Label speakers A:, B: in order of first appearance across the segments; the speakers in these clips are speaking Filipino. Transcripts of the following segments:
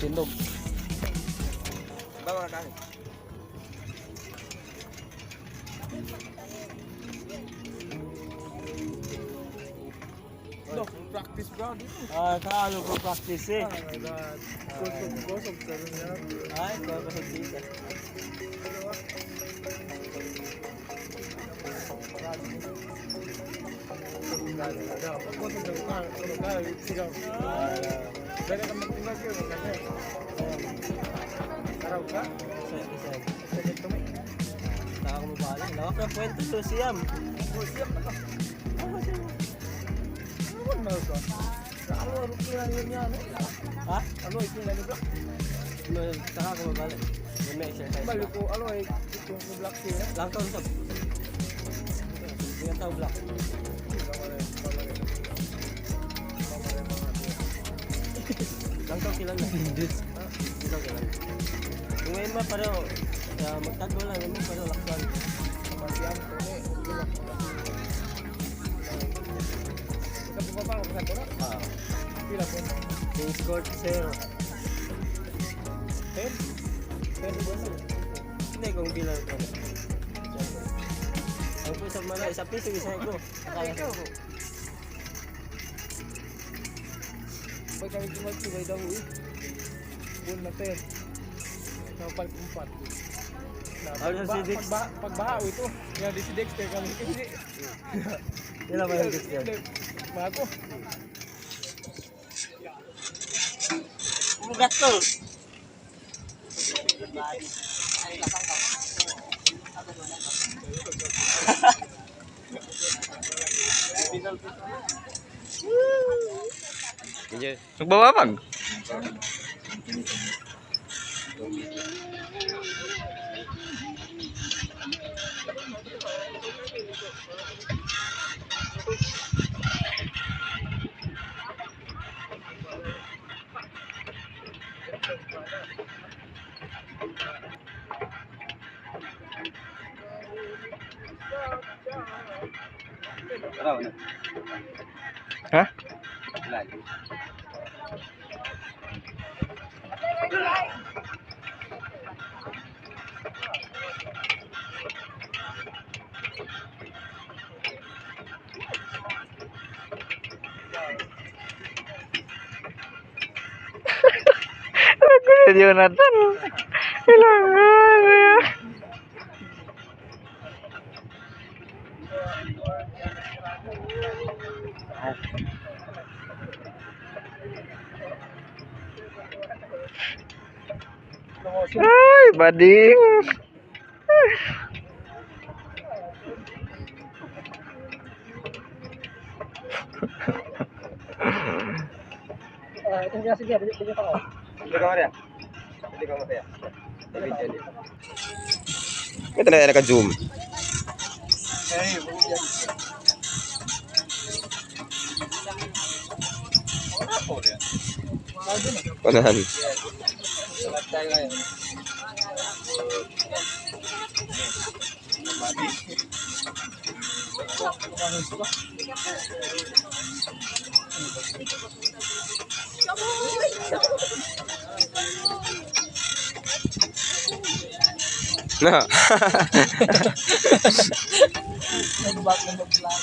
A: tindog.
B: Bawa ka kami. Practice bro dito.
A: Kaano ko practice eh.
B: Oh my god. Kusog ka rin yan.
A: Ay, kusog dito.
B: Dari ka magtingag yun. Araw ka? Sakit kami.
A: Taka ko mabalik. Nakaka-kwento to siyam.
B: Siyam na ka. Ano ka? Ano lang yun yan?
A: Ha?
B: Ano ito na nito?
A: Taka ko mabalik. May exercise.
B: Balik ko, ano ay itong black tea na?
A: Lang taon sab. Tingnan tao black. Lang taon sila na. Lang taon. Kung ngayon ba pareho, magtago lang naman pareho laksan.
B: Masiyam ko ni. Ikaw bumaba ako sa tona? Pila po?
A: Yung score 0.
B: 10? 10 ba?
A: Hindi kung bilang ko. Ang po isang mga isa piso isa ko. Akala ko.
B: Pag kami tumagtibay daw eh. Buwan na 10. Napalpumpat.
A: Ano si Dix?
B: Pagbaha ito. Kaya di si Dexter kami. Hindi.
A: Ilan ba yung Dexter?
B: Bago.
A: Ugat to.
C: Nagbababag. Hah? Aku Jonathan. Kailangan ya. Ay, bading.
B: Ito nga sige, bigyan ako.
C: Hindi ka Maria. Hindi ka Maria. Ito na naka-zoom. Panahan. Nah.
B: Nagbak na mag-vlog.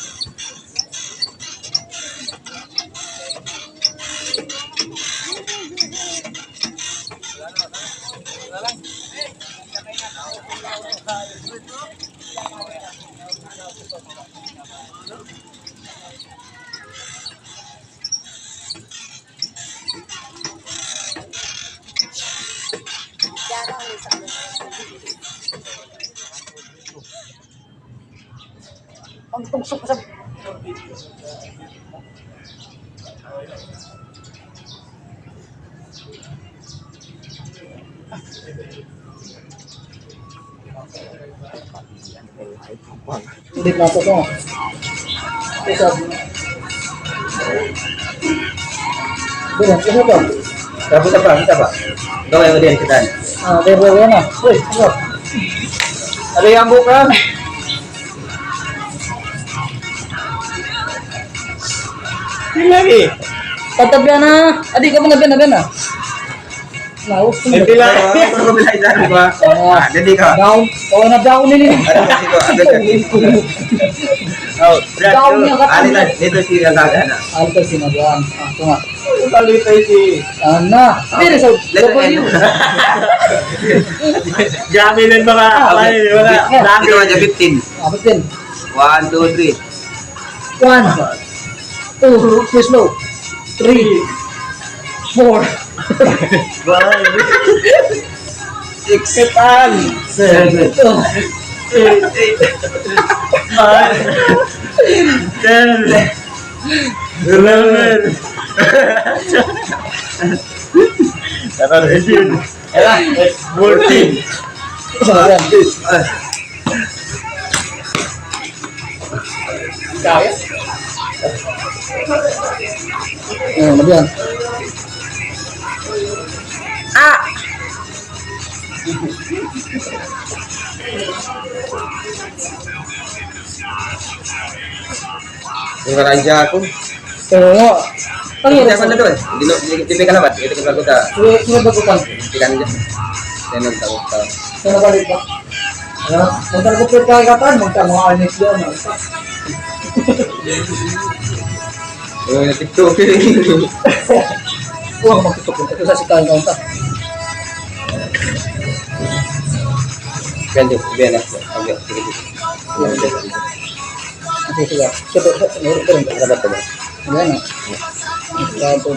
B: Ang tugsok sa Hindi na ito. Ito. Ito ba?
C: Dapat apa? Kita apa? Gawin mo din kita.
B: Dero na. Uy, ano?
C: Ada yang bukan? Ini lagi.
B: Tatabyan na. Adi ka mga bena.
D: Laos.
C: Hindi lang. Ako bilay dyan ba? Jadi ka.
D: Down. Oh, na down ini.
C: Ano kasi ko? Agad ka. Oh, Brad.
D: Down niya ka.
C: Ali na. Dito si Agaga na.
D: Alto sinabihan. Ah, tunga.
C: Talipay si...
D: Ana. Pero sa W.
A: Grabe lang mga wala.
C: Dito aja 15.
D: Abot din.
C: 1, 2, 3.
D: 1 2 too slow 3 4
C: 6, 7,
A: 11. Dapat isin. Ela, 14.
D: Kaya? Labihan.
C: Yung karanja ako.
D: Oo.
C: Hindi ako na doon. Hindi ka naman. Ito ka kita.
D: Sunod ba kupan?
C: Tikan niya. Yan ang tawag ka.
D: Sunod balik ba? Ano? Muntar ko pwede kaya kataan. Muntar mga anis doon.
C: Yung natiktok.
D: Huwag magtutok. Ito sa sikain kaunta.
C: Ganyan. Biyan na. Okay. Sige.
D: Sige, sige. Meron ko rin.
C: Dapat ba?
D: Ayan o. Ayan po.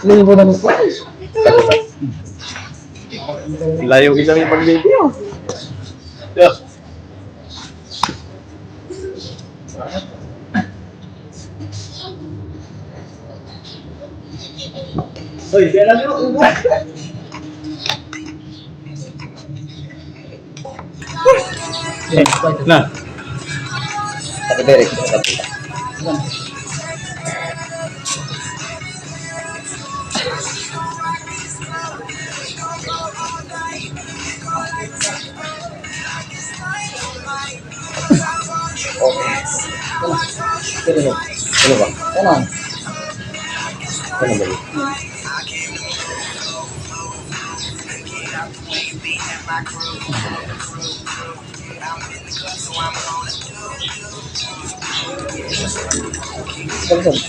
D: Libo na nito.
A: Layo kita yung pag-video. Oy, kaya lang yung ubo. Nah.
C: Tapi Derek.
D: Sige, sige.
C: Ano ba?
D: Kanan.
C: Ano ba?
D: Ganun.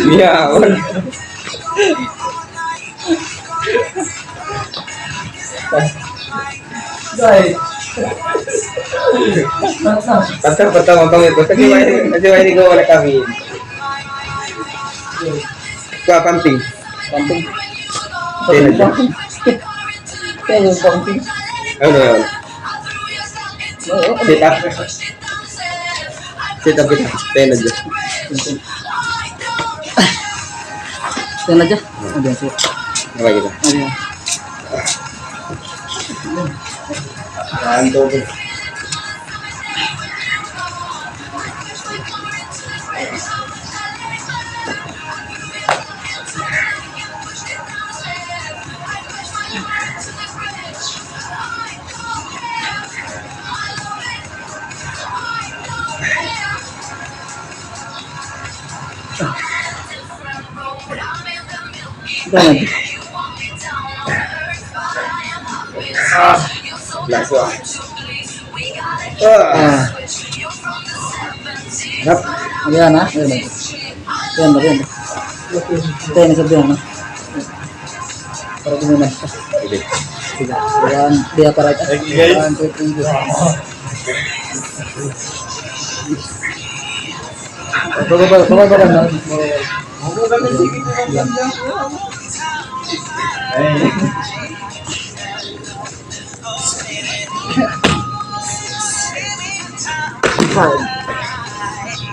C: Miyaon.
D: Guys.
C: Patang kami. Basta di ko wala kami. Ka camping.
D: Camping.
C: Kaya na.
D: Kaya yung camping.
C: Ano yun?
D: Oo.
C: Sit up. Sit up kita. Kaya na dyan.
D: Yan aja. Ayan siya.
C: Apa kita?
D: Ayan.
C: Kanto.
D: Ganun.
C: Laso.
D: Ah.
C: Nap.
D: Ayan na. Ayan na. Ayan na. Ayan na. Ayan na sabihan na. Para kumunan.
C: Sige.
D: Sige. Ayan. Dia para ito. Ayan. Baba na.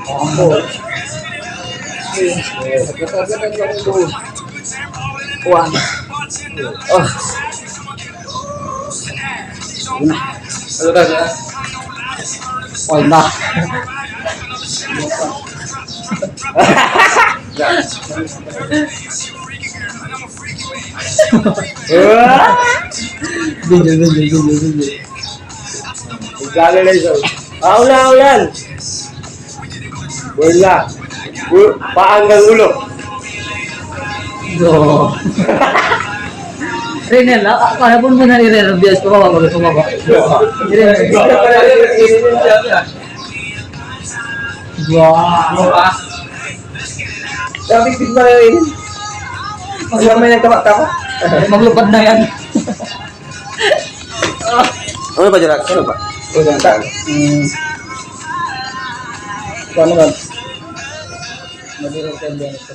D: Combo. One. Oh. Una.
C: Ano ka na?
D: Oh, na. Video.
C: Gala na ito. Ulan. Wala. Paanggang ulo.
D: Go. Renel, kaya pun mo na i-Renel, bias ko ba sumaba. I-Renel. Wow.
C: Sabi ko ba rin? Pag may nagtawa-tawa.
D: Maglupad na yan.
C: Ano ba dyan? Ano ba? Ano ba?
D: Paano ba? Mag-i-Renel ito.